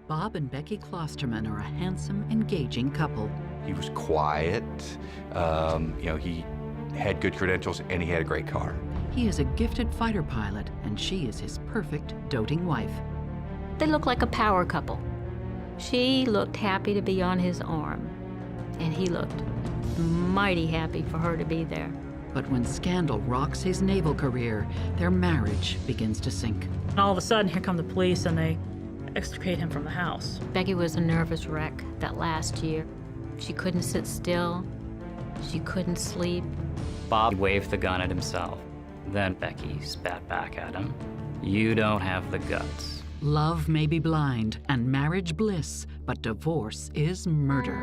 Bob and Becky Klosterman are a handsome, engaging couple. He was quiet, he had good credentials, and he had a great car. He is a gifted fighter pilot, and she is his perfect, doting wife. They look like a power couple. She looked happy to be on his arm, and he looked mighty happy for her to be there. But when scandal rocks his naval career, their marriage begins to sink. And all of a sudden, here come the police, and they extricate him from the house. Becky was a nervous wreck that last year. She couldn't sit still. She couldn't sleep. Bob waved the gun at himself. Then Becky spat back at him. You don't have the guts. Love may be blind and marriage bliss, but divorce is murder.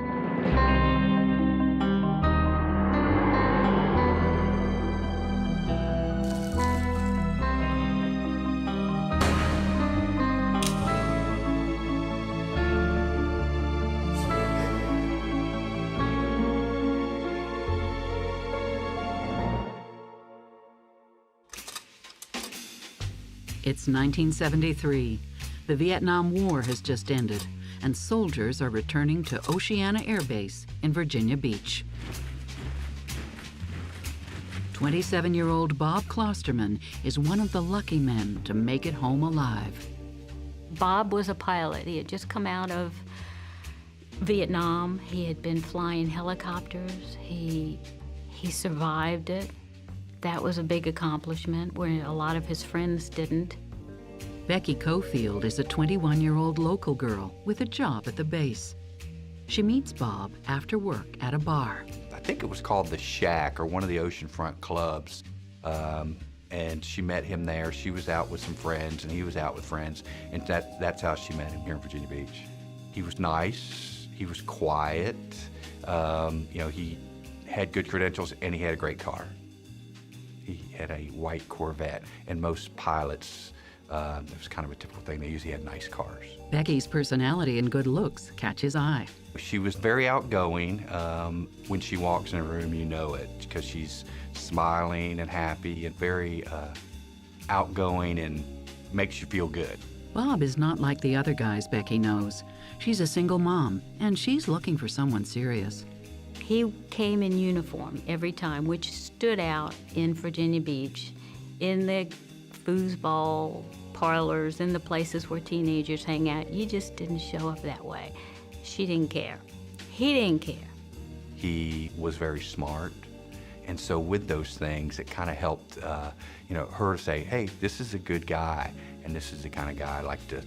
It's 1973. The Vietnam War has just ended, and soldiers are returning to Oceana Air Base in Virginia Beach. 27-year-old Bob Klosterman is one of the lucky men to make it home alive. Bob was a pilot. He had just come out of Vietnam. He had been flying helicopters. He survived it. That was a big accomplishment where a lot of his friends didn't. Becky Cofield is a 21-year-old local girl with a job at the base. She meets Bob after work at a bar. I think it was called The Shack or one of the oceanfront clubs. And she met him there. She was out with some friends, and he was out with friends. And that's how she met him here in Virginia Beach. He was nice. He was quiet. He had good credentials, and he had a great car. He had a white Corvette, and most pilots, it was kind of a typical thing. They usually had nice cars. Becky's personality and good looks catch his eye. She was very outgoing. When she walks in a room, you know it, because she's smiling and happy and very outgoing and makes you feel good. Bob is not like the other guys Becky knows. She's a single mom, and she's looking for someone serious. He came in uniform every time, which stood out in Virginia Beach, in the foosball parlors, in the places where teenagers hang out. You just didn't show up that way. She didn't care. He didn't care. He was very smart, and so with those things, it kind of helped, her to say, hey, this is a good guy, and this is the kind of guy I like to,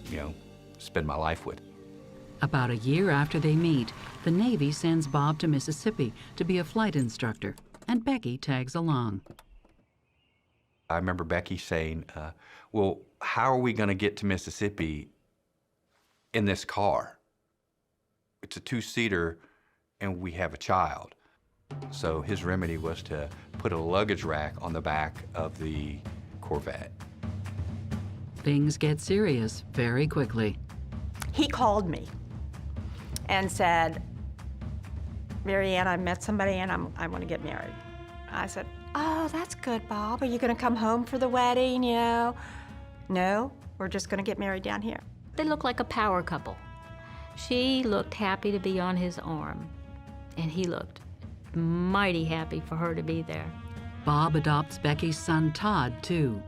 spend my life with. About a year after they meet, the Navy sends Bob to Mississippi to be a flight instructor, and Becky tags along. I remember Becky saying, well, how are we going to get to Mississippi in this car? It's a two-seater, and we have a child. So his remedy was to put a luggage rack on the back of the Corvette. Things get serious very quickly. He called me and said, Mary Ann, I met somebody and I want to get married. I said, oh, that's good, Bob. Are you going to come home for the wedding, No, we're just going to get married down here. They look like a power couple. She looked happy to be on his arm, and he looked mighty happy for her to be there. Bob adopts Becky's son, Todd, too.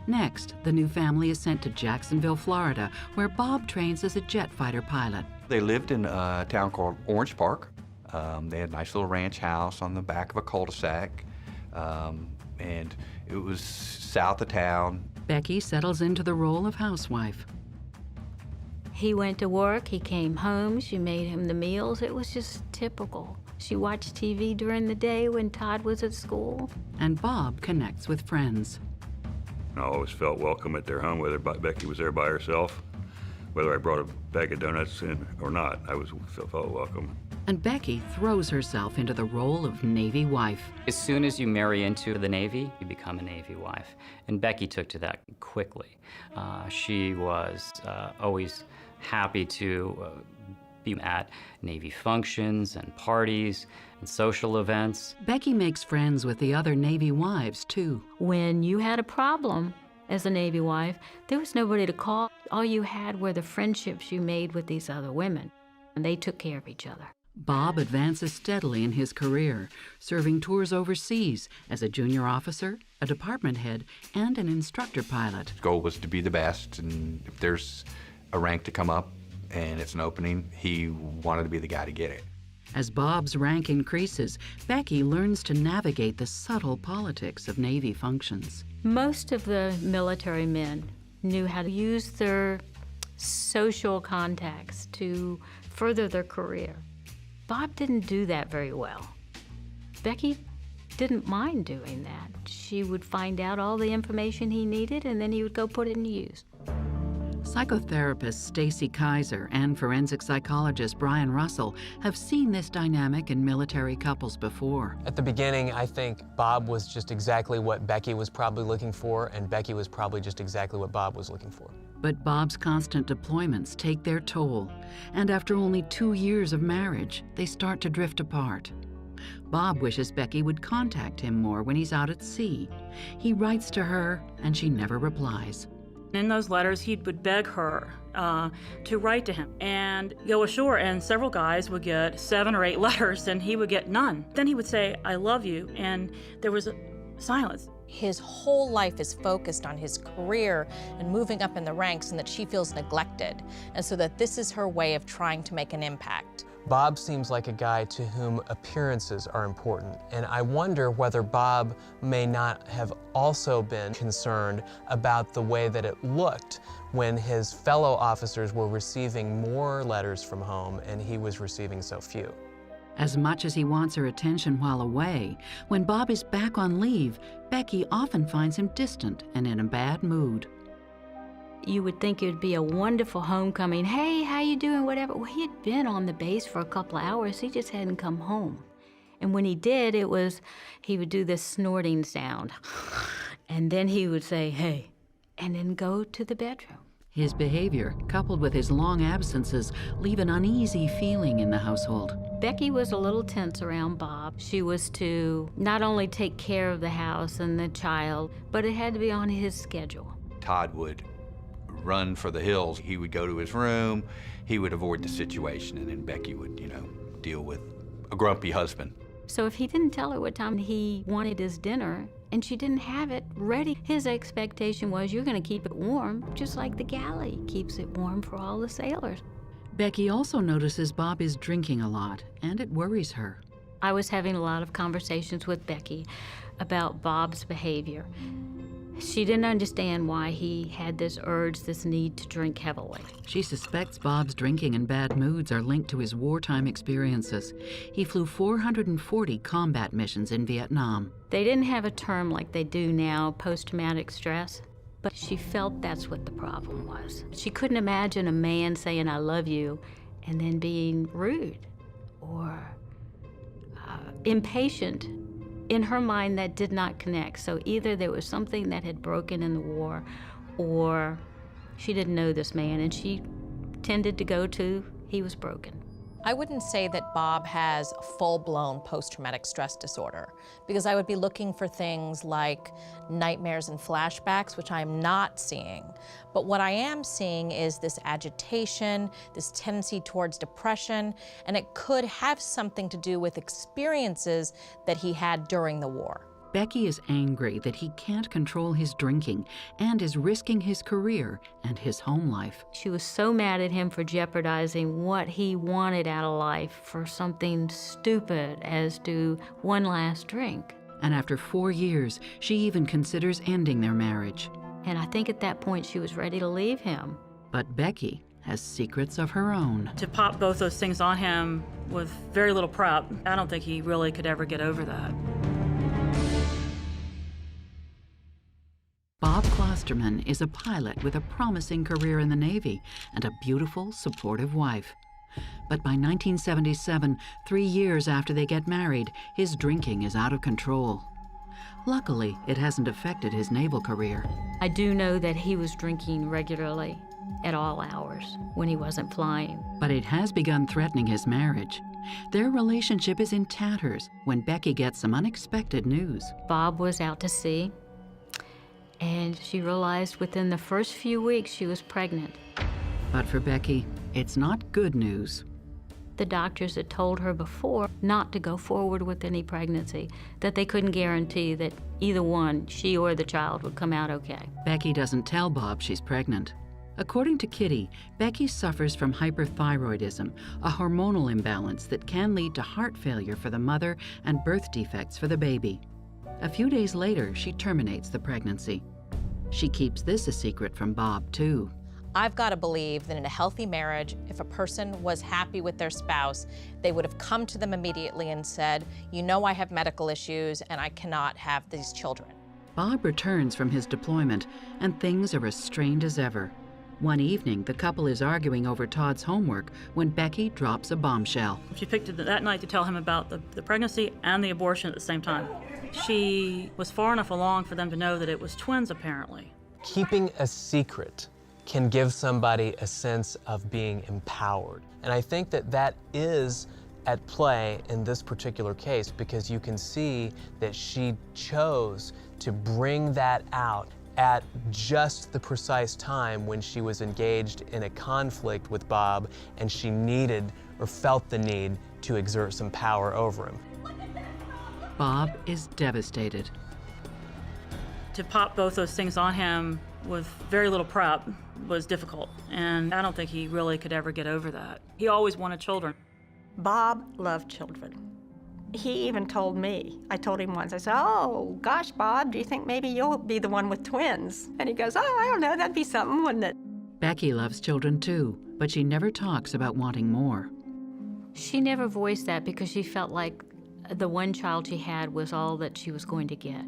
Next, the new family is sent to Jacksonville, Florida, where Bob trains as a jet fighter pilot. They lived in a town called Orange Park. They had a nice little ranch house on the back of a cul-de-sac, and it was south of town. Becky settles into the role of housewife. He went to work, he came home, she made him the meals. It was just typical. She watched TV during the day when Todd was at school. And Bob connects with friends. I always felt welcome at their home, whether Becky was there by herself, whether I brought a bag of donuts in or not. I felt welcome. And Becky throws herself into the role of Navy wife. As soon as you marry into the Navy, you become a Navy wife. And Becky took to that quickly. She was always happy to be at Navy functions and parties and social events. Becky makes friends with the other Navy wives, too. When you had a problem, as a Navy wife, there was nobody to call. All you had were the friendships you made with these other women, and they took care of each other. Bob advances steadily in his career, serving tours overseas as a junior officer, a department head, and an instructor pilot. His goal was to be the best, and if there's a rank to come up and it's an opening, he wanted to be the guy to get it. As Bob's rank increases, Becky learns to navigate the subtle politics of Navy functions. Most of the military men knew how to use their social contacts to further their career. Bob didn't do that very well. Becky didn't mind doing that. She would find out all the information he needed, and then he would go put it in use. Psychotherapist Stacy Kaiser and forensic psychologist Brian Russell have seen this dynamic in military couples before. At the beginning, I think Bob was just exactly what Becky was probably looking for, and Becky was probably just exactly what Bob was looking for. But Bob's constant deployments take their toll, and after only 2 years of marriage, they start to drift apart. Bob wishes Becky would contact him more when he's out at sea. He writes to her, and she never replies. In those letters, he would beg her to write to him and go ashore, and several guys would get 7 or 8 letters, and he would get none. Then he would say, "I love you," and there was a silence. His whole life is focused on his career and moving up in the ranks, and that she feels neglected, and so that this is her way of trying to make an impact. Bob seems like a guy to whom appearances are important, and I wonder whether Bob may not have also been concerned about the way that it looked when his fellow officers were receiving more letters from home and he was receiving so few. As much as he wants her attention while away, when Bob is back on leave, Becky often finds him distant and in a bad mood. You would think it would be a wonderful homecoming. Hey, how you doing, whatever. Well, he had been on the base for a couple of hours. He just hadn't come home. And when he did, he would do this snorting sound. And then he would say, "Hey," and then go to the bedroom. His behavior, coupled with his long absences, leave an uneasy feeling in the household. Becky was a little tense around Bob. She was to not only take care of the house and the child, but it had to be on his schedule. Todd would run for the hills. He would go to his room, he would avoid the situation, and then Becky would, deal with a grumpy husband. So if he didn't tell her what time he wanted his dinner, and she didn't have it ready, his expectation was, you're going to keep it warm, just like the galley keeps it warm for all the sailors. Becky also notices Bob is drinking a lot, and it worries her. I was having a lot of conversations with Becky about Bob's behavior. She didn't understand why he had this urge, this need to drink heavily. She suspects Bob's drinking and bad moods are linked to his wartime experiences. He flew 440 combat missions in Vietnam. They didn't have a term like they do now, post-traumatic stress, but she felt that's what the problem was. She couldn't imagine a man saying, "I love you," and then being rude or impatient. In her mind, that did not connect. So either there was something that had broken in the war, or she didn't know this man, and she tended to go to, he was broken. I wouldn't say that Bob has full-blown post-traumatic stress disorder, because I would be looking for things like nightmares and flashbacks, which I'm not seeing. But what I am seeing is this agitation, this tendency towards depression, and it could have something to do with experiences that he had during the war. Becky is angry that he can't control his drinking and is risking his career and his home life. She was so mad at him for jeopardizing what he wanted out of life for something stupid as to one last drink. And after 4 years, she even considers ending their marriage. And I think at that point she was ready to leave him. But Becky has secrets of her own. To pop both those things on him with very little prep, I don't think he really could ever get over that. Bob Klosterman is a pilot with a promising career in the Navy and a beautiful, supportive wife. But by 1977, 3 years after they get married, his drinking is out of control. Luckily, it hasn't affected his naval career. I do know that he was drinking regularly at all hours when he wasn't flying. But it has begun threatening his marriage. Their relationship is in tatters when Becky gets some unexpected news. Bob was out to sea, And she realized within the first few weeks she was pregnant. But for Becky, it's not good news. The doctors had told her before not to go forward with any pregnancy, that they couldn't guarantee that either one, she or the child, would come out okay. Becky doesn't tell Bob she's pregnant. According to Kitty, Becky suffers from hyperthyroidism, a hormonal imbalance that can lead to heart failure for the mother and birth defects for the baby. A few days later, she terminates the pregnancy. She keeps this a secret from Bob, too. I've got to believe that in a healthy marriage, if a person was happy with their spouse, they would have come to them immediately and said, you know I have medical issues and I cannot have these children. Bob returns from his deployment, and things are as strained as ever. One evening, the couple is arguing over Todd's homework when Becky drops a bombshell. She picked it that night to tell him about the pregnancy and the abortion at the same time. She was far enough along for them to know that it was twins, apparently. Keeping a secret can give somebody a sense of being empowered. And I think that that is at play in this particular case, because you can see that she chose to bring that out at just the precise time when she was engaged in a conflict with Bob and she needed or felt the need to exert some power over him. Bob is devastated. To pop both those things on him with very little prep was difficult, and I don't think he really could ever get over that. He always wanted children. Bob loved children. He even told me, I told him once, I said, oh, gosh, Bob, do you think maybe you'll be the one with twins? And he goes, oh, I don't know, that'd be something, wouldn't it? Becky loves children too, but she never talks about wanting more. She never voiced that because she felt like the one child she had was all that she was going to get,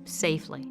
safely.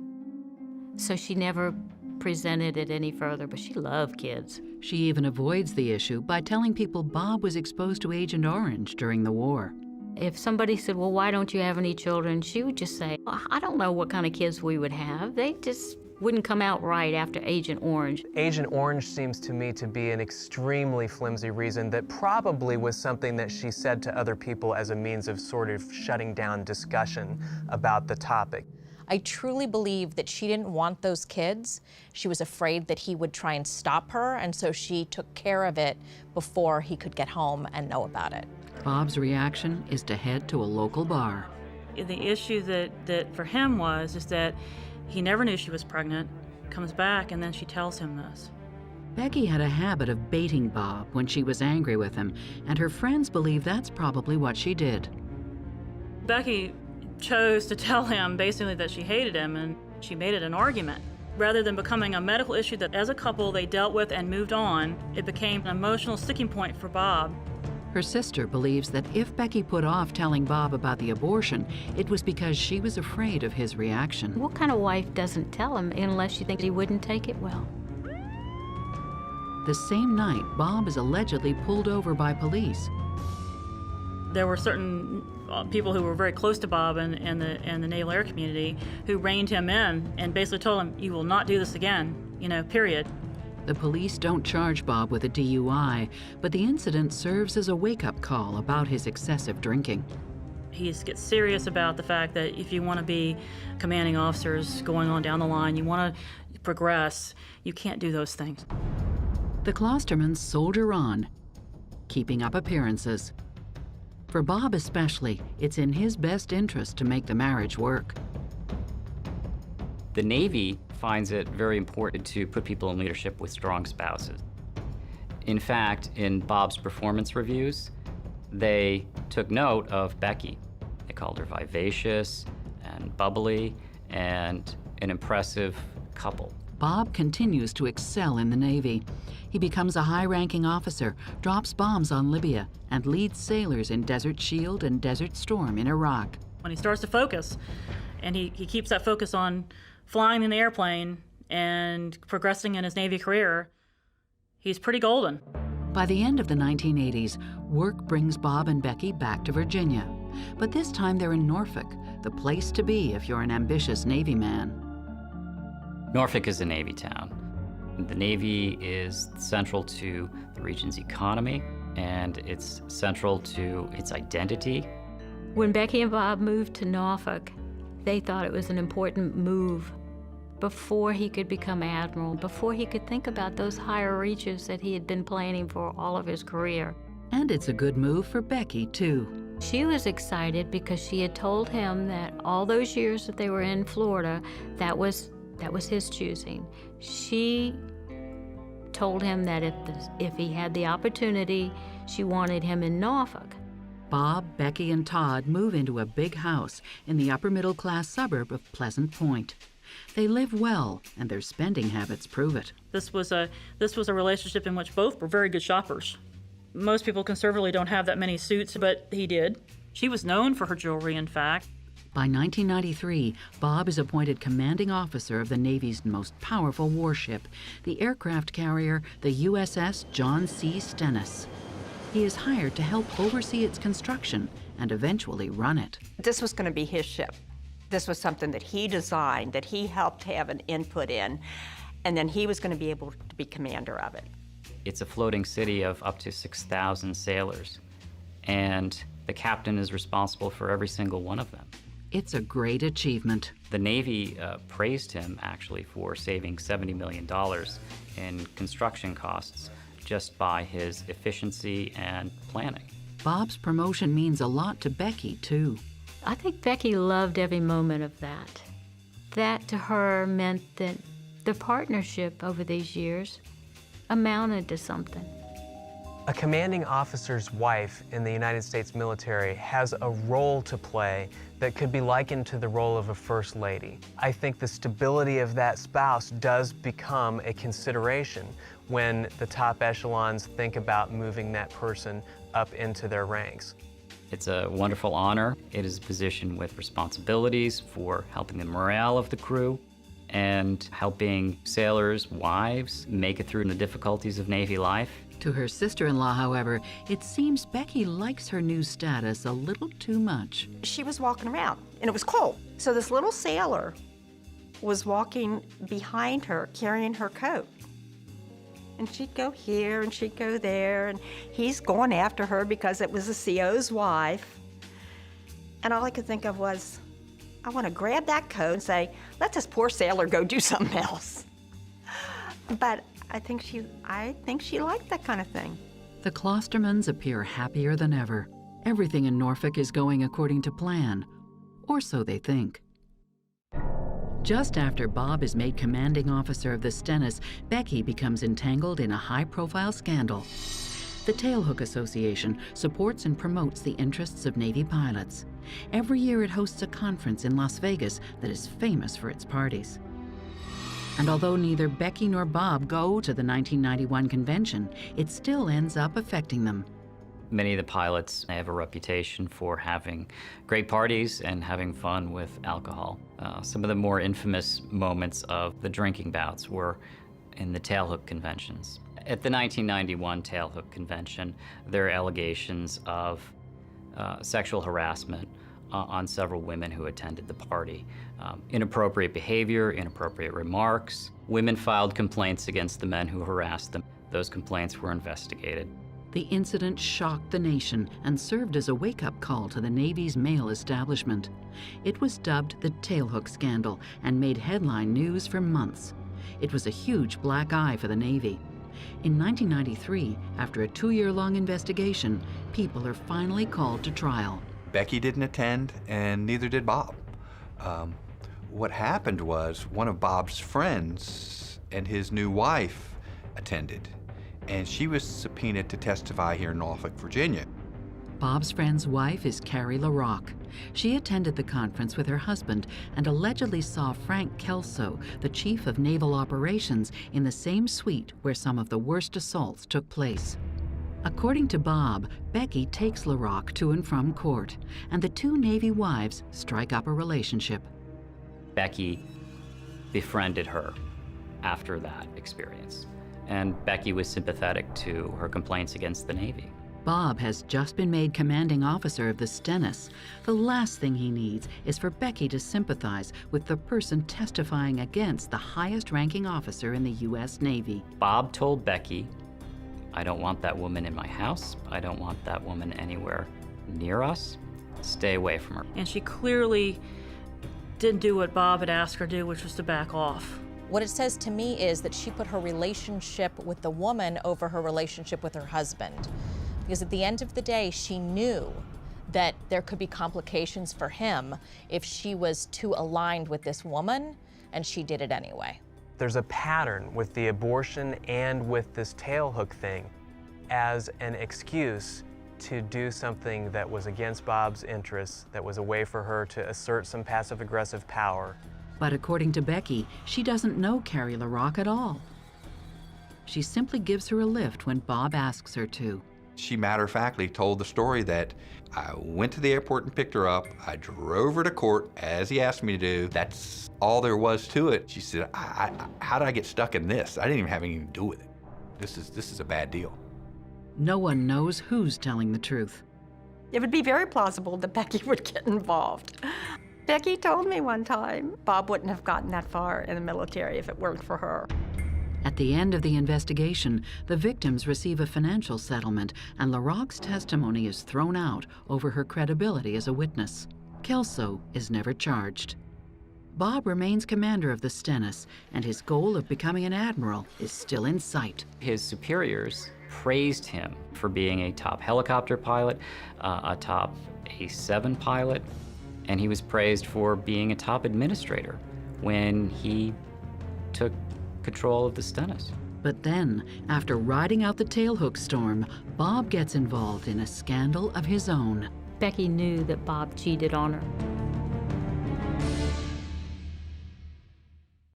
So she never presented it any further, but she loved kids. She even avoids the issue by telling people Bob was exposed to Agent Orange during the war. If somebody said, well, why don't you have any children? She would just say, well, I don't know what kind of kids we would have. They just wouldn't come out right after Agent Orange. Agent Orange seems to me to be an extremely flimsy reason that probably was something that she said to other people as a means of sort of shutting down discussion about the topic. I truly believe that she didn't want those kids. She was afraid that he would try and stop her, and so she took care of it before he could get home and know about it. Bob's reaction is to head to a local bar. The issue that for him is that he never knew she was pregnant, comes back, and then she tells him this. Becky had a habit of baiting Bob when she was angry with him, and her friends believe that's probably what she did. Becky chose to tell him basically that she hated him, and she made it an argument. Rather than becoming a medical issue that as a couple they dealt with and moved on, it became an emotional sticking point for Bob. Her sister believes that if Becky put off telling Bob about the abortion, it was because she was afraid of his reaction. What kind of wife doesn't tell him unless she thinks he wouldn't take it well? The same night, Bob is allegedly pulled over by police. There were certain people who were very close to Bob and the Naval Air community who reined him in and basically told him, you will not do this again, period. The police don't charge Bob with a DUI, but the incident serves as a wake-up call about his excessive drinking. He gets serious about the fact that if you want to be commanding officers going on down the line, you want to progress, you can't do those things. The Klostermans soldier on, keeping up appearances. For Bob especially, it's in his best interest to make the marriage work. The Navy finds it very important to put people in leadership with strong spouses. In fact, in Bob's performance reviews, they took note of Becky. They called her vivacious and bubbly and an impressive couple. Bob continues to excel in the Navy. He becomes a high-ranking officer, drops bombs on Libya, and leads sailors in Desert Shield and Desert Storm in Iraq. When he starts to focus, and he keeps that focus on flying in the airplane and progressing in his Navy career, he's pretty golden. By the end of the 1980s, work brings Bob and Becky back to Virginia. But this time they're in Norfolk, the place to be if you're an ambitious Navy man. Norfolk is a Navy town. The Navy is central to the region's economy, and it's central to its identity. When Becky and Bob moved to Norfolk, they thought it was an important move before he could become admiral, before he could think about those higher reaches that he had been planning for all of his career. And it's a good move for Becky, too. She was excited because she had told him that all those years that they were in Florida, that was his choosing. She told him that if he had the opportunity, she wanted him in Norfolk. Bob, Becky, and Todd move into a big house in the upper-middle-class suburb of Pleasant Point. They live well, and their spending habits prove it. This was a relationship in which both were very good shoppers. Most people conservatively don't have that many suits, but he did. She was known for her jewelry, in fact. By 1993, Bob is appointed commanding officer of the Navy's most powerful warship, the aircraft carrier, the USS John C. Stennis. He is hired to help oversee its construction and eventually run it. This was going to be his ship. This was something that he designed, that he helped have an input in, and then he was going to be able to be commander of it. It's a floating city of up to 6,000 sailors, and the captain is responsible for every single one of them. It's a great achievement. The Navy praised him, actually, for saving $70 million in construction costs just by his efficiency and planning. Bob's promotion means a lot to Becky, too. I think Becky loved every moment of that. That to her meant that the partnership over these years amounted to something. A commanding officer's wife in the United States military has a role to play that could be likened to the role of a first lady. I think the stability of that spouse does become a consideration when the top echelons think about moving that person up into their ranks. It's a wonderful honor. It is a position with responsibilities for helping the morale of the crew and helping sailors' wives make it through the difficulties of Navy life. To her sister-in-law, however, it seems Becky likes her new status a little too much. She was walking around, and it was cold. So this little sailor was walking behind her, carrying her coat. And she'd go here, and she'd go there, and he's going after her because it was the CO's wife. And all I could think of was, I want to grab that coat and say, let this poor sailor go do something else. But I think she liked that kind of thing. The Clostermans appear happier than ever. Everything in Norfolk is going according to plan, or so they think. Just after Bob is made commanding officer of the Stennis, Becky becomes entangled in a high-profile scandal. The Tailhook Association supports and promotes the interests of Navy pilots. Every year it hosts a conference in Las Vegas that is famous for its parties. And although neither Becky nor Bob go to the 1991 convention, it still ends up affecting them. Many of the pilots have a reputation for having great parties and having fun with alcohol. Some of the more infamous moments of the drinking bouts were in the Tailhook conventions. At the 1991 Tailhook convention, there are allegations of sexual harassment on several women who attended the party. Inappropriate behavior, inappropriate remarks. Women filed complaints against the men who harassed them. Those complaints were investigated. The incident shocked the nation and served as a wake-up call to the Navy's male establishment. It was dubbed the Tailhook Scandal and made headline news for months. It was a huge black eye for the Navy. In 1993, after a 2-year-long investigation, people are finally called to trial. Becky didn't attend, and neither did Bob. What happened was one of Bob's friends and his new wife attended, and she was subpoenaed to testify here in Norfolk, Virginia. Bob's friend's wife is Carrie LaRocque. She attended the conference with her husband and allegedly saw Frank Kelso, the chief of naval operations, in the same suite where some of the worst assaults took place. According to Bob, Becky takes LaRocque to and from court, and the two Navy wives strike up a relationship. Becky befriended her after that experience, and Becky was sympathetic to her complaints against the Navy. Bob has just been made commanding officer of the Stennis. The last thing he needs is for Becky to sympathize with the person testifying against the highest-ranking officer in the U.S. Navy. Bob told Becky, I don't want that woman in my house. I don't want that woman anywhere near us. Stay away from her. And she clearly didn't do what Bob had asked her to do, which was to back off. What it says to me is that she put her relationship with the woman over her relationship with her husband. Because at the end of the day, she knew that there could be complications for him if she was too aligned with this woman, and she did it anyway. There's a pattern with the abortion and with this tailhook thing as an excuse to do something that was against Bob's interests, that was a way for her to assert some passive-aggressive power. But according to Becky, she doesn't know Carrie LaRocque at all. She simply gives her a lift when Bob asks her to. She matter-of-factly told the story that I went to the airport and picked her up. I drove her to court as he asked me to do. That's all there was to it. She said, how did I get stuck in this? I didn't even have anything to do with it. This is a bad deal. No one knows who's telling the truth. It would be very plausible that Becky would get involved. Becky told me one time Bob wouldn't have gotten that far in the military if it weren't for her. At the end of the investigation, the victims receive a financial settlement, and LaRocque's testimony is thrown out over her credibility as a witness. Kelso is never charged. Bob remains commander of the Stennis, and his goal of becoming an admiral is still in sight. His superiors praised him for being a top helicopter pilot, a top A7 pilot, and he was praised for being a top administrator when he took control of the Stennis. But then, after riding out the Tailhook storm, Bob gets involved in a scandal of his own. Becky knew that Bob cheated on her.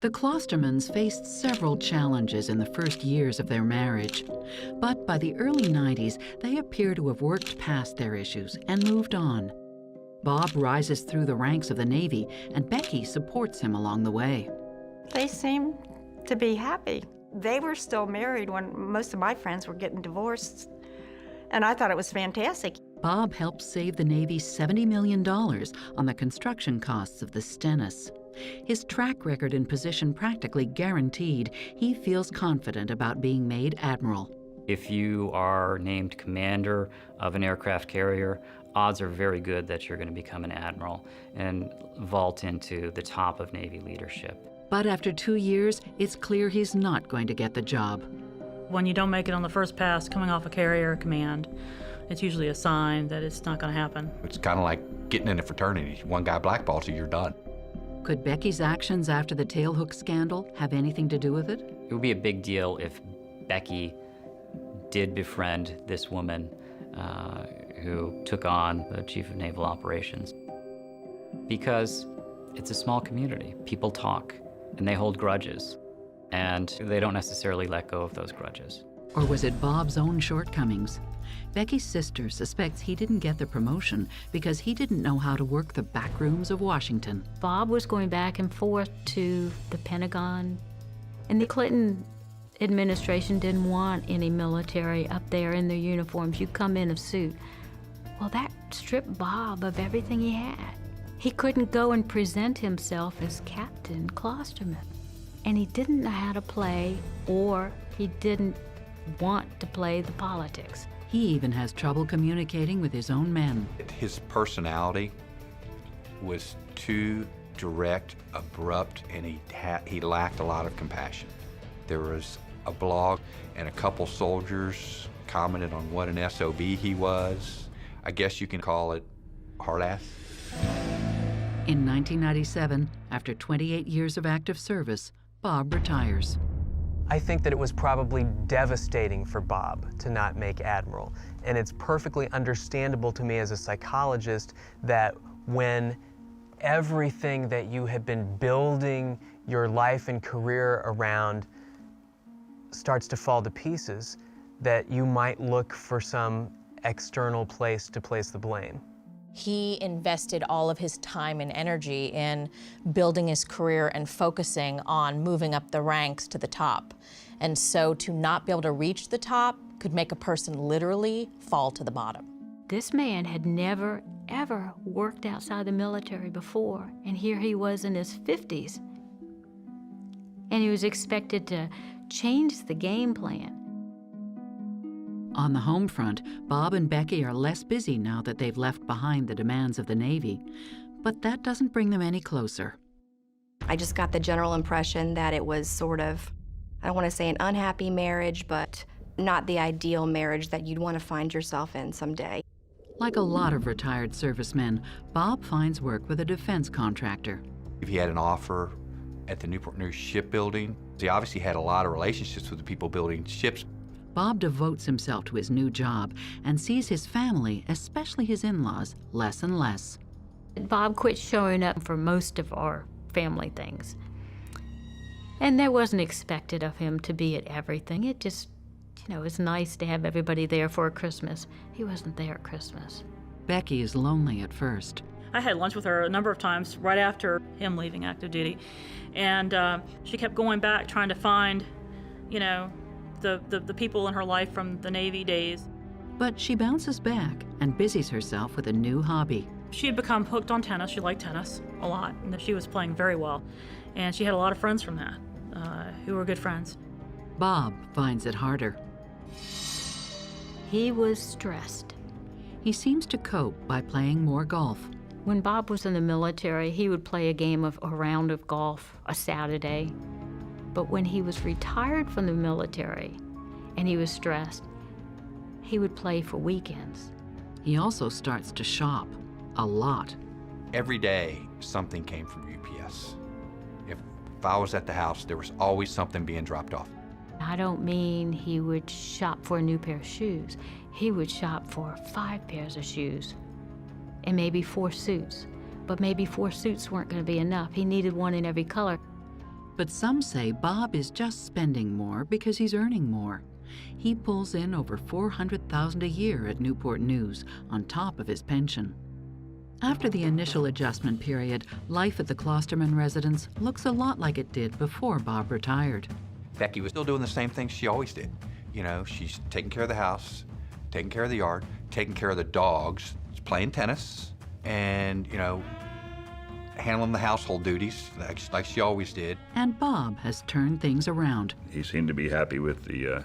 The Klostermans faced several challenges in the first years of their marriage, but by the early 90s, they appear to have worked past their issues and moved on. Bob rises through the ranks of the Navy, and Becky supports him along the way. They seemed to be happy. They were still married when most of my friends were getting divorced, and I thought it was fantastic. Bob helped save the Navy $70 million on the construction costs of the Stennis. His track record and position practically guaranteed, he feels confident about being made admiral. If you are named commander of an aircraft carrier, odds are very good that you're going to become an admiral and vault into the top of Navy leadership. But after 2 years, it's clear he's not going to get the job. When you don't make it on the first pass coming off a carrier command, it's usually a sign that it's not going to happen. It's kind of like getting in a fraternity. One guy blackballs you, you're done. Could Becky's actions after the Tailhook scandal have anything to do with it? It would be a big deal if Becky did befriend this woman who took on the chief of naval operations. Because it's a small community. People talk, and they hold grudges, and they don't necessarily let go of those grudges. Or was it Bob's own shortcomings? Becky's sister suspects he didn't get the promotion because he didn't know how to work the back rooms of Washington. Bob was going back and forth to the Pentagon, and the Clinton administration didn't want any military up there in their uniforms. You come in a suit. Well, that stripped Bob of everything he had. He couldn't go and present himself as Captain Klosterman. And he didn't know how to play, or he didn't want to play the politics. He even has trouble communicating with his own men. His personality was too direct, abrupt, and he lacked a lot of compassion. There was a blog, and a couple soldiers commented on what an SOB he was. I guess you can call it hard-ass. In 1997, after 28 years of active service, Bob retires. I think that it was probably devastating for Bob to not make admiral. And it's perfectly understandable to me as a psychologist that when everything that you have been building your life and career around starts to fall to pieces, that you might look for some external place to place the blame. He invested all of his time and energy in building his career and focusing on moving up the ranks to the top. And so to not be able to reach the top could make a person literally fall to the bottom. This man had never, ever worked outside the military before, and here he was in his 50s. And he was expected to change the game plan. On the home front, Bob and Becky are less busy now that they've left behind the demands of the Navy. But that doesn't bring them any closer. I just got the general impression that it was sort of, I don't want to say an unhappy marriage, but not the ideal marriage that you'd want to find yourself in someday. Like a lot of retired servicemen, Bob finds work with a defense contractor. If he had an offer at the Newport News shipbuilding, he obviously had a lot of relationships with the people building ships. Bob devotes himself to his new job and sees his family, especially his in-laws, less and less. Bob quit showing up for most of our family things. And that wasn't expected of him to be at everything. It just, it was nice to have everybody there for Christmas. He wasn't there at Christmas. Becky is lonely at first. I had lunch with her a number of times right after him leaving active duty. And she kept going back trying to find, the people in her life from the Navy days. But she bounces back and busies herself with a new hobby. She had become hooked on tennis. She liked tennis a lot, and she was playing very well. And she had a lot of friends from that, who were good friends. Bob finds it harder. He was stressed. He seems to cope by playing more golf. When Bob was in the military, he would play a round of golf a Saturday. But when he was retired from the military and he was stressed, he would play for weekends. He also starts to shop a lot. Every day, something came from UPS. If I was at the house, there was always something being dropped off. I don't mean he would shop for a new pair of shoes. He would shop for 5 pairs of shoes and maybe 4 suits. But maybe 4 suits weren't going to be enough. He needed one in every color. But some say Bob is just spending more because he's earning more. He pulls in over $400,000 a year at Newport News on top of his pension. After the initial adjustment period, life at the Klosterman residence looks a lot like it did before Bob retired. Becky was still doing the same thing she always did. She's taking care of the house, taking care of the yard, taking care of the dogs, playing tennis, and, handling the household duties like she always did. And Bob has turned things around. He seemed to be happy with the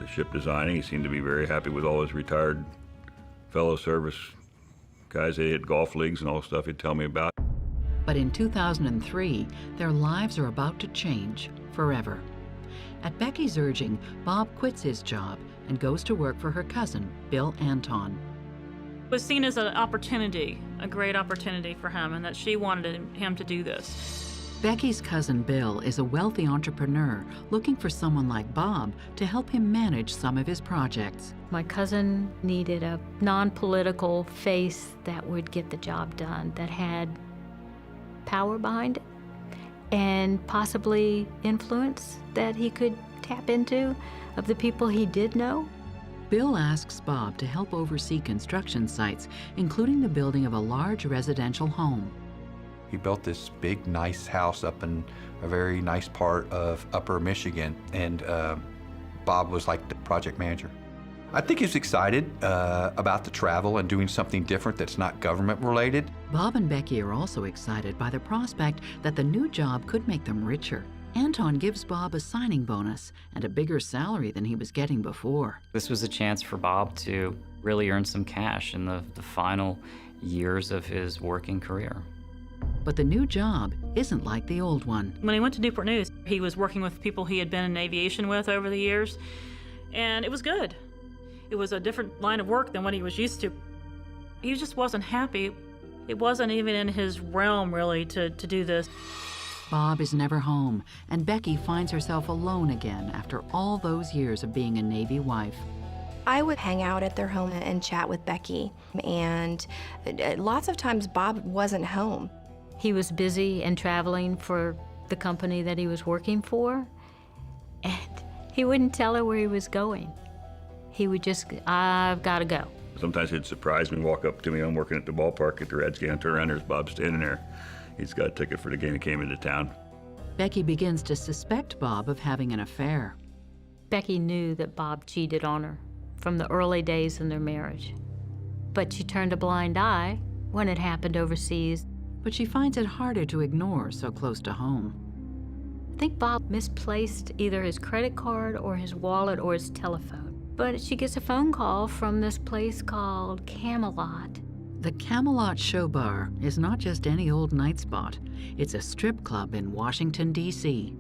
ship designing. He seemed to be very happy with all his retired fellow service guys. They had golf leagues and all the stuff he'd tell me about. But in 2003, their lives are about to change forever. At Becky's urging, Bob quits his job and goes to work for her cousin, Bill Anton. It was seen as an opportunity, a great opportunity for him, and that she wanted him to do this. Becky's cousin Bill is a wealthy entrepreneur looking for someone like Bob to help him manage some of his projects. My cousin needed a non-political face that would get the job done, that had power behind it and possibly influence that he could tap into of the people he did know. Bill asks Bob to help oversee construction sites, including the building of a large residential home. He built this big, nice house up in a very nice part of Upper Michigan, and Bob was like the project manager. I think he's excited about the travel and doing something different that's not government-related. Bob and Becky are also excited by the prospect that the new job could make them richer. Anton gives Bob a signing bonus and a bigger salary than he was getting before. This was a chance for Bob to really earn some cash in the final years of his working career. But the new job isn't like the old one. When he went to Newport News, he was working with people he had been in aviation with over the years, and it was good. It was a different line of work than what he was used to. He just wasn't happy. It wasn't even in his realm, really, to do this. Bob is never home, and Becky finds herself alone again after all those years of being a Navy wife. I would hang out at their home and chat with Becky, and lots of times Bob wasn't home. He was busy and traveling for the company that he was working for, and he wouldn't tell her where he was going. He would just, I've got to go. Sometimes he'd surprise me, walk up to me. I'm working at the ballpark at the Redskins, turn around, there's Bob standing there. He's got a ticket for the game. He came into town. Becky begins to suspect Bob of having an affair. Becky knew that Bob cheated on her from the early days in their marriage. But she turned a blind eye when it happened overseas. But she finds it harder to ignore so close to home. I think Bob misplaced either his credit card or his wallet or his telephone. But she gets a phone call from this place called Camelot. The Camelot Show Bar is not just any old night spot. It's a strip club in Washington, D.C.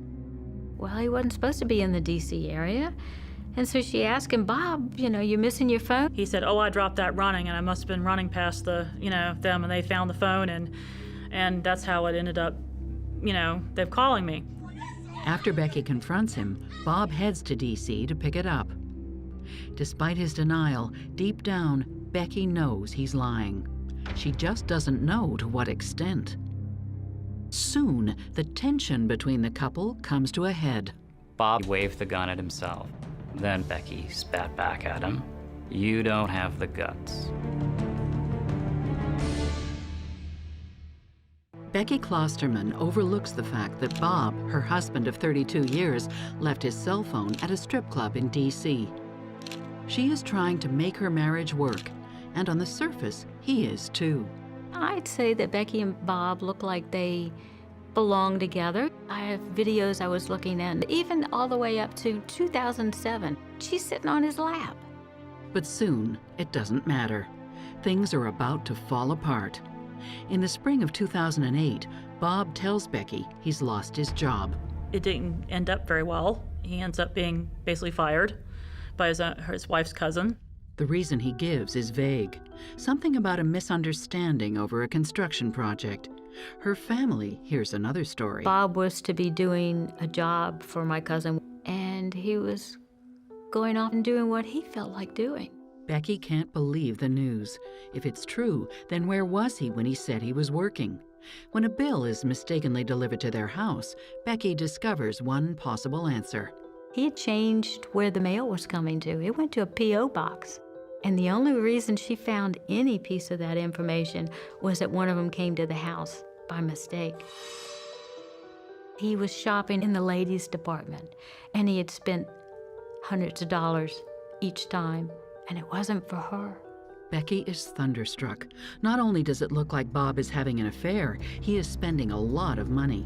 Well, he wasn't supposed to be in the D.C. area. And so she asked him, Bob, you missing your phone? He said, oh, I dropped that running, and I must have been running past them, and they found the phone, and that's how it ended up, them calling me. After Becky confronts him, Bob heads to D.C. to pick it up. Despite his denial, deep down, Becky knows he's lying. She just doesn't know to what extent. Soon, the tension between the couple comes to a head. Bob waved the gun at himself. Then Becky spat back at him. You don't have the guts. Becky Klosterman overlooks the fact that Bob, her husband of 32 years, left his cell phone at a strip club in D.C. She is trying to make her marriage work, and on the surface, he is too. I'd say that Becky and Bob look like they belong together. I have videos I was looking at, even all the way up to 2007. She's sitting on his lap. But soon, it doesn't matter. Things are about to fall apart. In the spring of 2008, Bob tells Becky he's lost his job. It didn't end up very well. He ends up being basically fired by his wife's cousin. The reason he gives is vague. Something about a misunderstanding over a construction project. Her family hears another story. Bob was to be doing a job for my cousin, and he was going off and doing what he felt like doing. Becky can't believe the news. If it's true, then where was he when he said he was working? When a bill is mistakenly delivered to their house, Becky discovers one possible answer. He had changed where the mail was coming to. It went to a P.O. box. And the only reason she found any piece of that information was that one of them came to the house by mistake. He was shopping in the ladies' department, and he had spent hundreds of dollars each time, and it wasn't for her. Becky is thunderstruck. Not only does it look like Bob is having an affair, he is spending a lot of money.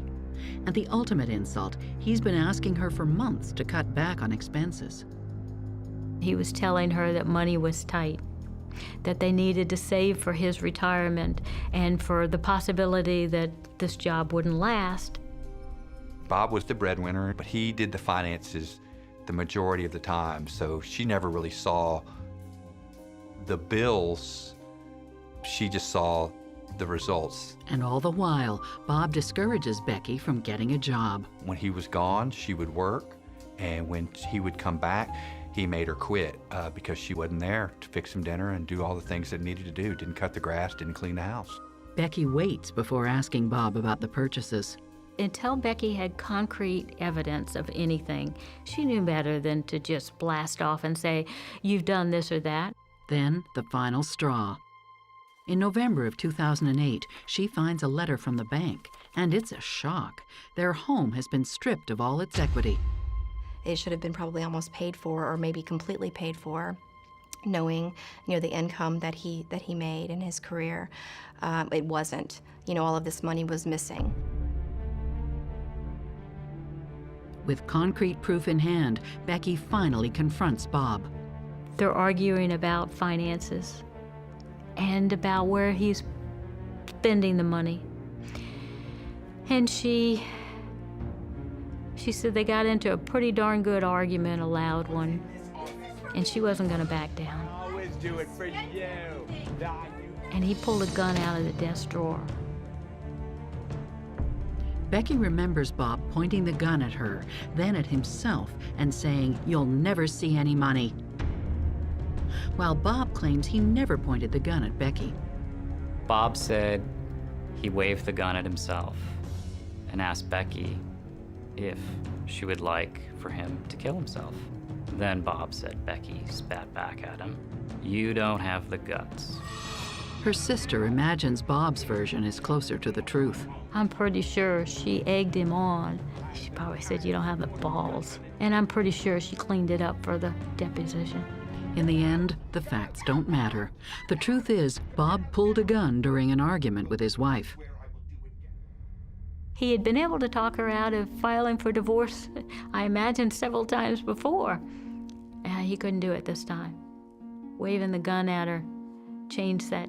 And the ultimate insult, he's been asking her for months to cut back on expenses. He was telling her that money was tight, that they needed to save for his retirement and for the possibility that this job wouldn't last. Bob was the breadwinner, but he did the finances the majority of the time, so she never really saw the bills. She just saw the results. And all the while, Bob discourages Becky from getting a job. When he was gone, she would work, and when he would come back, he made her quit because she wasn't there to fix him dinner and do all the things that needed to do. Didn't cut the grass, didn't clean the house. Becky waits before asking Bob about the purchases. Until Becky had concrete evidence of anything, she knew better than to just blast off and say, you've done this or that. Then the final straw. In November of 2008, she finds a letter from the bank, and it's a shock. Their home has been stripped of all its equity. It should have been probably almost paid for, or maybe completely paid for, knowing, the income that he made in his career. It wasn't. All of this money was missing. With concrete proof in hand, Becky finally confronts Bob. They're arguing about finances and about where he's spending the money. And she said they got into a pretty darn good argument, a loud one, and she wasn't going to back down. Always do it for you. And he pulled a gun out of the desk drawer. Becky remembers Bob pointing the gun at her, then at himself, and saying, "You'll never see any money." While Bob claims he never pointed the gun at Becky. Bob said he waved the gun at himself and asked Becky if she would like for him to kill himself. Then Bob said Becky spat back at him. You don't have the guts. Her sister imagines Bob's version is closer to the truth. I'm pretty sure she egged him on. She probably said, you don't have the balls. And I'm pretty sure she cleaned it up for the deposition. In the end, the facts don't matter. The truth is, Bob pulled a gun during an argument with his wife. He had been able to talk her out of filing for divorce, I imagine, several times before. He couldn't do it this time. Waving the gun at her changed that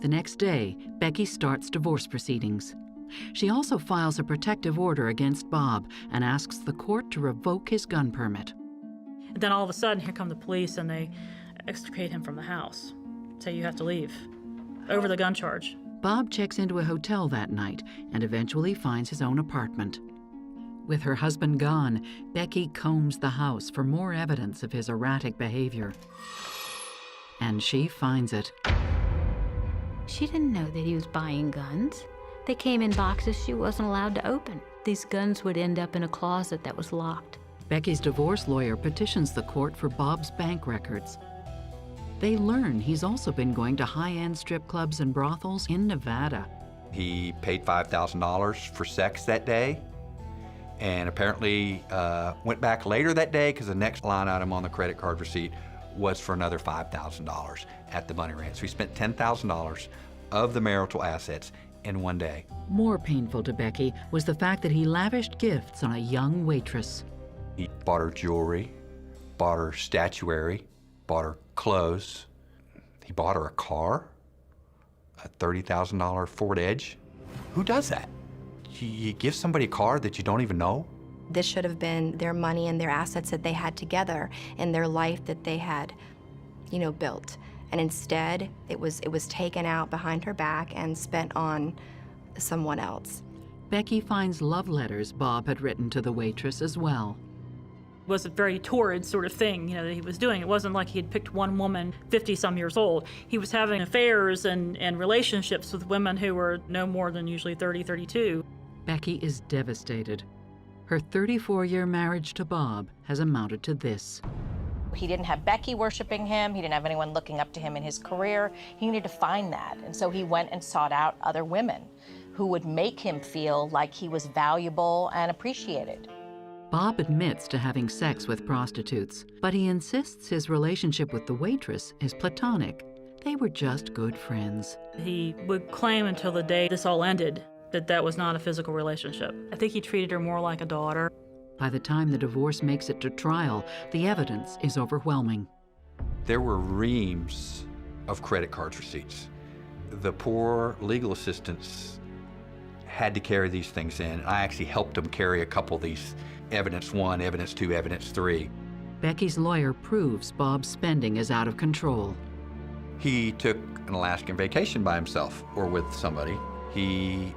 The next day, Becky starts divorce proceedings. She also files a protective order against Bob and asks the court to revoke his gun permit. And then all of a sudden, here come the police and they extricate him from the house. Say you have to leave over the gun charge. Bob checks into a hotel that night and eventually finds his own apartment. With her husband gone, Becky combs the house for more evidence of his erratic behavior. And she finds it. She didn't know that he was buying guns. They came in boxes she wasn't allowed to open. These guns would end up in a closet that was locked. Becky's divorce lawyer petitions the court for Bob's bank records. They learn he's also been going to high-end strip clubs and brothels in Nevada. He paid $5,000 for sex that day, and apparently went back later that day because the next line item on the credit card receipt was for another $5,000 at the Bunny Ranch. So he spent $10,000 of the marital assets in one day. More painful to Becky was the fact that he lavished gifts on a young waitress. He bought her jewelry, bought her statuary, bought her clothes. He bought her a car, a $30,000 Ford Edge. Who does that? You give somebody a car that you don't even know? This should have been their money and their assets that they had together and their life that they had, built. And instead, it was taken out behind her back and spent on someone else. Becky finds love letters Bob had written to the waitress as well. It was a very torrid sort of thing, that he was doing. It wasn't like he had picked one woman 50-some years old. He was having affairs and relationships with women who were no more than usually 30, 32. Becky is devastated. Her 34-year marriage to Bob has amounted to this. He didn't have Becky worshiping him. He didn't have anyone looking up to him in his career. He needed to find that. And so he went and sought out other women who would make him feel like he was valuable and appreciated. Bob admits to having sex with prostitutes, but he insists his relationship with the waitress is platonic. They were just good friends. He would claim until the day this all ended that was not a physical relationship. I think he treated her more like a daughter. By the time the divorce makes it to trial, the evidence is overwhelming. There were reams of credit card receipts. The poor legal assistants had to carry these things in. I actually helped them carry a couple of these, evidence 1, evidence 2, evidence 3. Becky's lawyer proves Bob's spending is out of control. He took an Alaskan vacation by himself or with somebody. He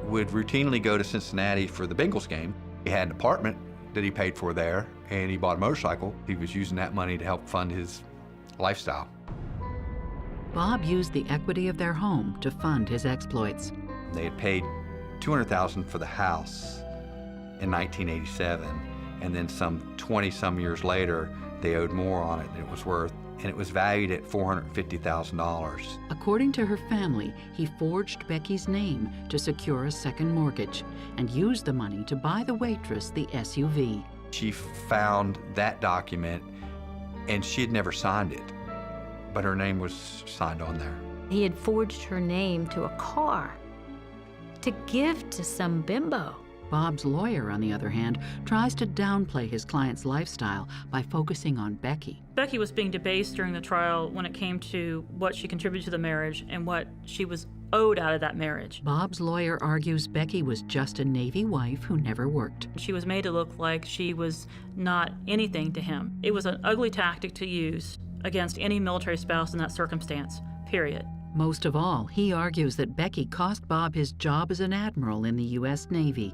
would routinely go to Cincinnati for the Bengals game. He had an apartment that he paid for there, and he bought a motorcycle. He was using that money to help fund his lifestyle. Bob used the equity of their home to fund his exploits. They had paid $200,000 for the house in 1987, and then some 20-some years later, they owed more on it than it was worth, and it was valued at $450,000. According to her family, he forged Becky's name to secure a second mortgage and used the money to buy the waitress the SUV. She found that document, and she had never signed it, but her name was signed on there. He had forged her name to a car to give to some bimbo. Bob's lawyer, on the other hand, tries to downplay his client's lifestyle by focusing on Becky. Becky was being debased during the trial when it came to what she contributed to the marriage and what she was owed out of that marriage. Bob's lawyer argues Becky was just a Navy wife who never worked. She was made to look like she was not anything to him. It was an ugly tactic to use against any military spouse in that circumstance, period. Most of all, he argues that Becky cost Bob his job as an admiral in the U.S. Navy.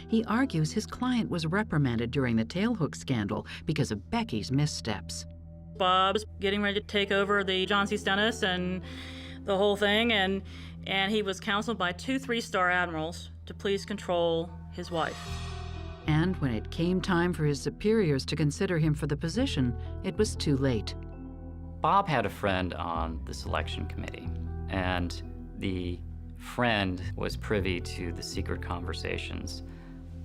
He argues his client was reprimanded during the Tailhook scandal because of Becky's missteps. Bob's getting ready to take over the John C. Stennis and the whole thing, and he was counseled by 2 3-star admirals to please control his wife. And when it came time for his superiors to consider him for the position, it was too late. Bob had a friend on the selection committee, and the friend was privy to the secret conversations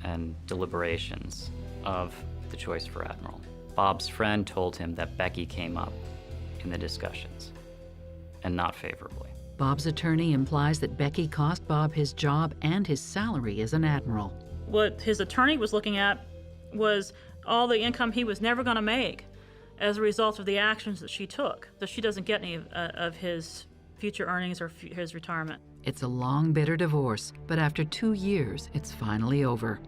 and deliberations of the choice for admiral. Bob's friend told him that Becky came up in the discussions, and not favorably. Bob's attorney implies that Becky cost Bob his job and his salary as an admiral. What his attorney was looking at was all the income he was never going to make as a result of the actions that she took. That she doesn't get any of his future earnings or his retirement. It's a long, bitter divorce, but after 2 years, it's finally over.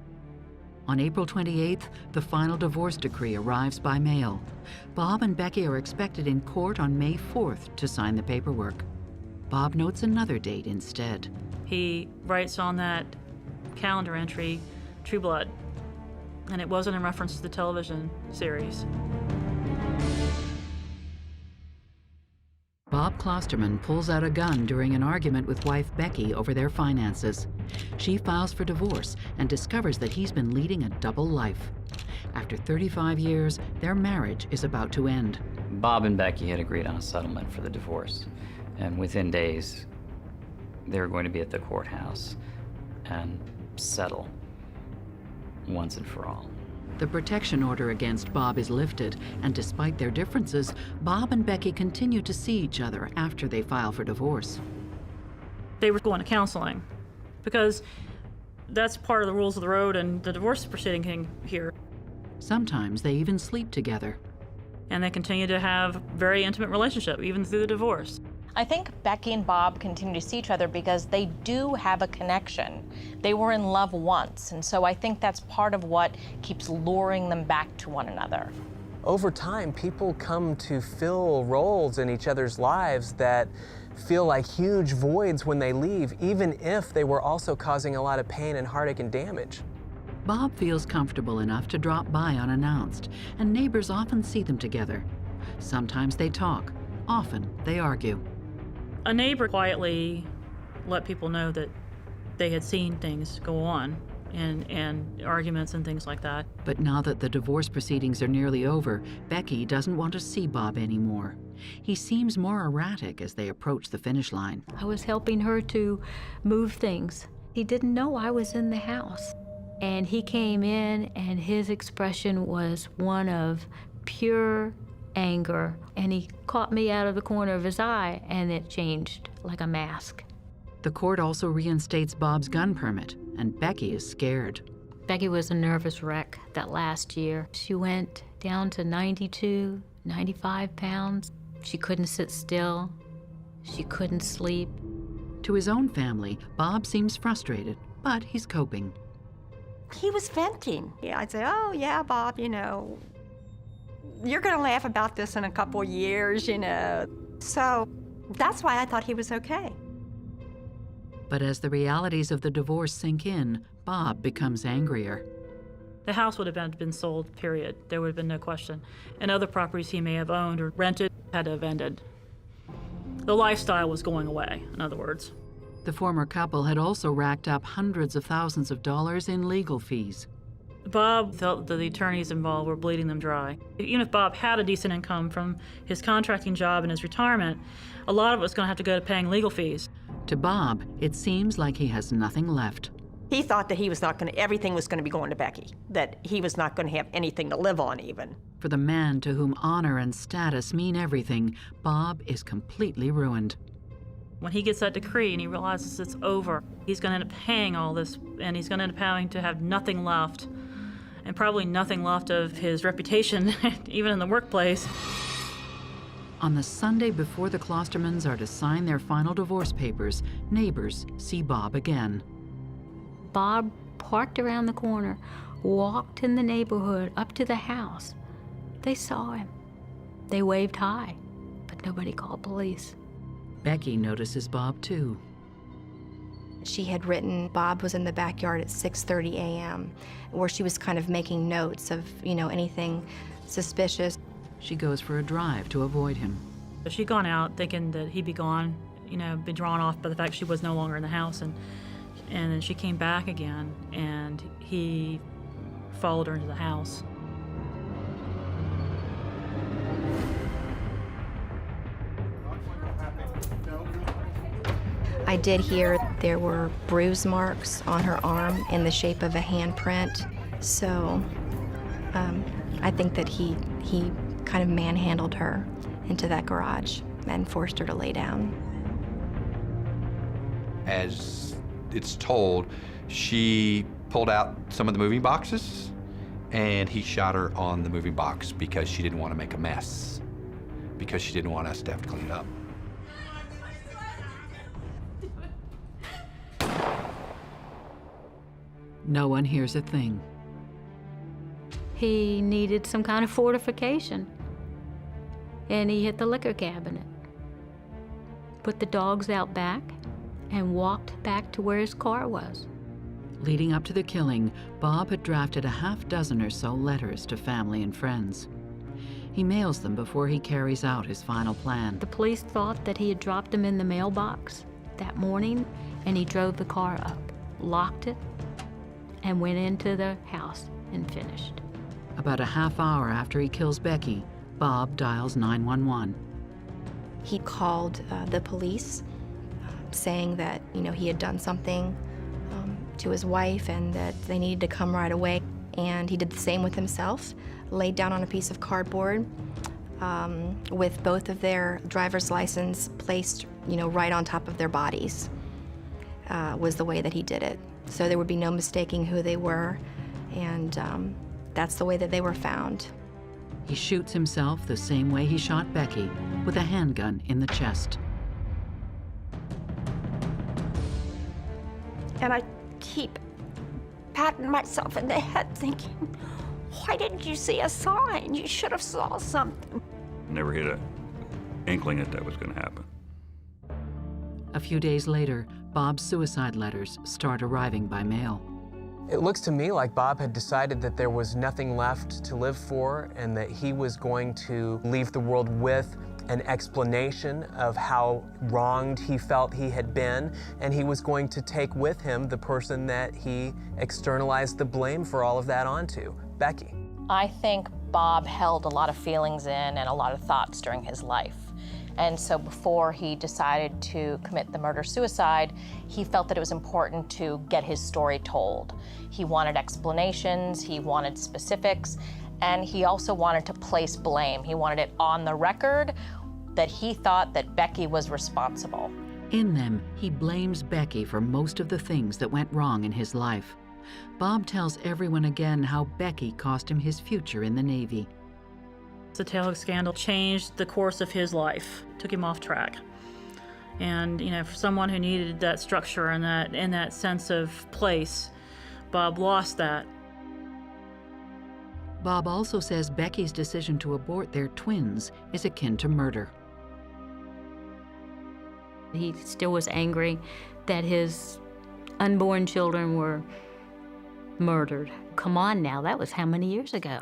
On April 28th, the final divorce decree arrives by mail. Bob and Becky are expected in court on May 4th to sign the paperwork. Bob notes another date instead. He writes on that calendar entry, True Blood, and it wasn't in reference to the television series. Bob Klosterman pulls out a gun during an argument with wife Becky over their finances. She files for divorce and discovers that he's been leading a double life. After 35 years, their marriage is about to end. Bob and Becky had agreed on a settlement for the divorce, and within days, they were going to be at the courthouse and settle once and for all. The protection order against Bob is lifted, and despite their differences, Bob and Becky continue to see each other after they file for divorce. They were going to counseling because that's part of the rules of the road and the divorce proceeding here. Sometimes they even sleep together. And they continue to have a very intimate relationship, even through the divorce. I think Becky and Bob continue to see each other because they do have a connection. They were in love once, and so I think that's part of what keeps luring them back to one another. Over time, people come to fill roles in each other's lives that feel like huge voids when they leave, even if they were also causing a lot of pain and heartache and damage. Bob feels comfortable enough to drop by unannounced, and neighbors often see them together. Sometimes they talk, often they argue. A neighbor quietly let people know that they had seen things go on and arguments and things like that. But now that the divorce proceedings are nearly over, Becky doesn't want to see Bob anymore. He seems more erratic as they approach the finish line. I was helping her to move things. He didn't know I was in the house. And he came in, and his expression was one of pure anger. And he caught me out of the corner of his eye, and it changed like a mask. The court also reinstates Bob's gun permit, and Becky is scared. Becky was a nervous wreck that last year. She went down to 92, 95 pounds. She couldn't sit still. She couldn't sleep. To his own family, Bob seems frustrated, but he's coping. He was venting. Yeah, I'd say, oh, yeah, Bob, you know, you're going to laugh about this in a couple years, you know. So that's why I thought he was okay. But as the realities of the divorce sink in, Bob becomes angrier. The house would have been sold, period. There would have been no question. And other properties he may have owned or rented had to have ended. The lifestyle was going away, in other words. The former couple had also racked up hundreds of thousands of dollars in legal fees. Bob felt that the attorneys involved were bleeding them dry. Even if Bob had a decent income from his contracting job and his retirement, a lot of it was going to have to go to paying legal fees. To Bob, it seems like he has nothing left. He thought that he was not going to, everything was going to be going to Becky, that he was not going to have anything to live on even. For the man to whom honor and status mean everything, Bob is completely ruined. When he gets that decree and he realizes it's over, he's going to end up paying all this, and he's going to end up having to have nothing left, and probably nothing left of his reputation, even in the workplace. On the Sunday before the Klostermans are to sign their final divorce papers, neighbors see Bob again. Bob parked around the corner, walked in the neighborhood up to the house. They saw him. They waved hi, but nobody called police. Becky notices Bob too. She had written Bob was in the backyard at 6:30 a.m., where she was kind of making notes of, you know, anything suspicious. She goes for a drive to avoid him. She'd gone out thinking that he'd be gone, you know, been drawn off by the fact she was no longer in the house, and then she came back again, and he followed her into the house. I did hear there were bruise marks on her arm in the shape of a handprint. So I think that he kind of manhandled her into that garage and forced her to lay down. As it's told, she pulled out some of the moving boxes, and he shot her on the moving box because she didn't want to make a mess, because she didn't want us to have to clean it up. No one hears a thing. He needed some kind of fortification, and he hit the liquor cabinet, put the dogs out back, and walked back to where his car was. Leading up to the killing, Bob had drafted a half-dozen or so letters to family and friends. He mails them before he carries out his final plan. The police thought that he had dropped them in the mailbox that morning, and he drove the car up, locked it, and went into the house and finished. About a half hour after he kills Becky, Bob dials 911. He called the police saying that, he had done something to his wife and that they needed to come right away. And he did the same with himself, laid down on a piece of cardboard with both of their driver's license placed, right on top of their bodies, was the way that he did it. So there would be no mistaking who they were, and that's the way that they were found. He shoots himself the same way he shot Becky, with a handgun in the chest. And I keep patting myself in the head thinking, why didn't you see a sign? You should have saw something. Never had an inkling that was going to happen. A few days later, Bob's suicide letters start arriving by mail. It looks to me like Bob had decided that there was nothing left to live for and that he was going to leave the world with an explanation of how wronged he felt he had been, and he was going to take with him the person that he externalized the blame for all of that onto, Becky. I think Bob held a lot of feelings in and a lot of thoughts during his life. And so before he decided to commit the murder-suicide, he felt that it was important to get his story told. He wanted explanations, he wanted specifics, and he also wanted to place blame. He wanted it on the record that he thought that Becky was responsible. In them, he blames Becky for most of the things that went wrong in his life. Bob tells everyone again how Becky cost him his future in the Navy. The Tailhook scandal changed the course of his life, took him off track. And, for someone who needed that structure and that sense of place, Bob lost that. Bob also says Becky's decision to abort their twins is akin to murder. He still was angry that his unborn children were murdered. Come on now, that was how many years ago?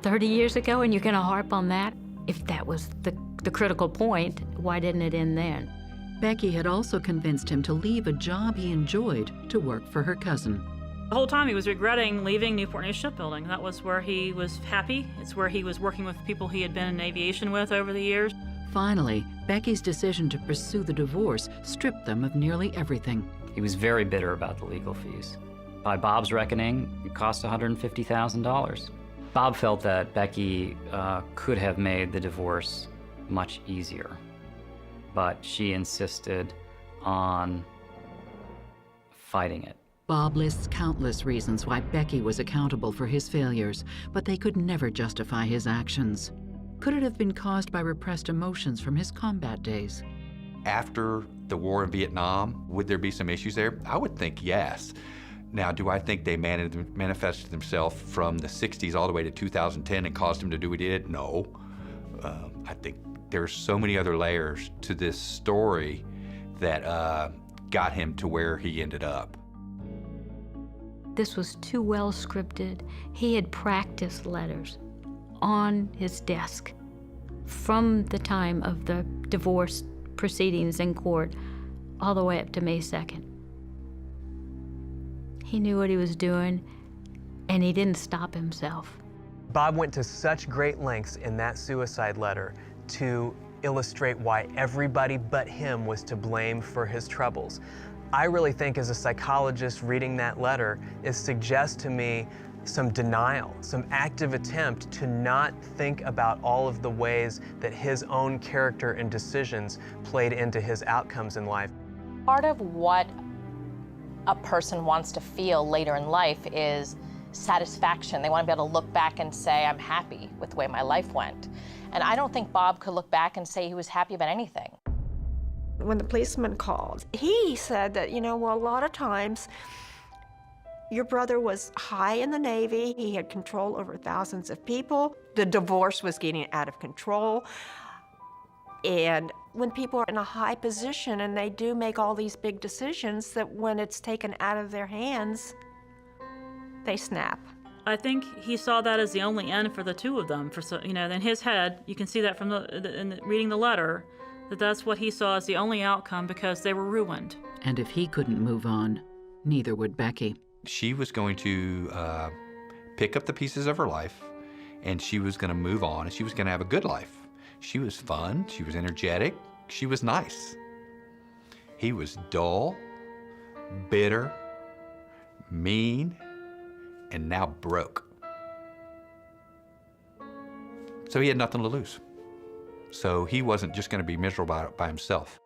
30 years ago, and you're going to harp on that? If that was the critical point, why didn't it end then? Becky had also convinced him to leave a job he enjoyed to work for her cousin. The whole time he was regretting leaving Newport News Shipbuilding. That was where he was happy. It's where he was working with people he had been in aviation with over the years. Finally, Becky's decision to pursue the divorce stripped them of nearly everything. He was very bitter about the legal fees. By Bob's reckoning, it cost $150,000. Bob felt that Becky could have made the divorce much easier, but she insisted on fighting it. Bob lists countless reasons why Becky was accountable for his failures, but they could never justify his actions. Could it have been caused by repressed emotions from his combat days? After the war in Vietnam, would there be some issues there? I would think yes. Now, do I think they manifested themselves from the 60s all the way to 2010 and caused him to do what he did? No. I think there's so many other layers to this story that got him to where he ended up. This was too well scripted. He had practiced letters on his desk from the time of the divorce proceedings in court all the way up to May 2nd. He knew what he was doing, and he didn't stop himself. Bob went to such great lengths in that suicide letter to illustrate why everybody but him was to blame for his troubles. I really think as a psychologist reading that letter, it suggests to me some denial, some active attempt to not think about all of the ways that his own character and decisions played into his outcomes in life. Part of what a person wants to feel later in life is satisfaction. They want to be able to look back and say, I'm happy with the way my life went. And I don't think Bob could look back and say he was happy about anything. When the policeman called, he said that, a lot of times Your brother was high in the Navy. He had control over thousands of people. The divorce was getting out of control. And when people are in a high position and they do make all these big decisions, that when it's taken out of their hands, they snap. I think he saw that as the only end for the two of them. In his head, you can see that from reading the letter, that's what he saw as the only outcome because they were ruined. And if he couldn't move on, neither would Becky. She was going to pick up the pieces of her life, and she was going to move on, and she was going to have a good life. She was fun, she was energetic, she was nice. He was dull, bitter, mean, and now broke. So he had nothing to lose. So he wasn't just going to be miserable by himself.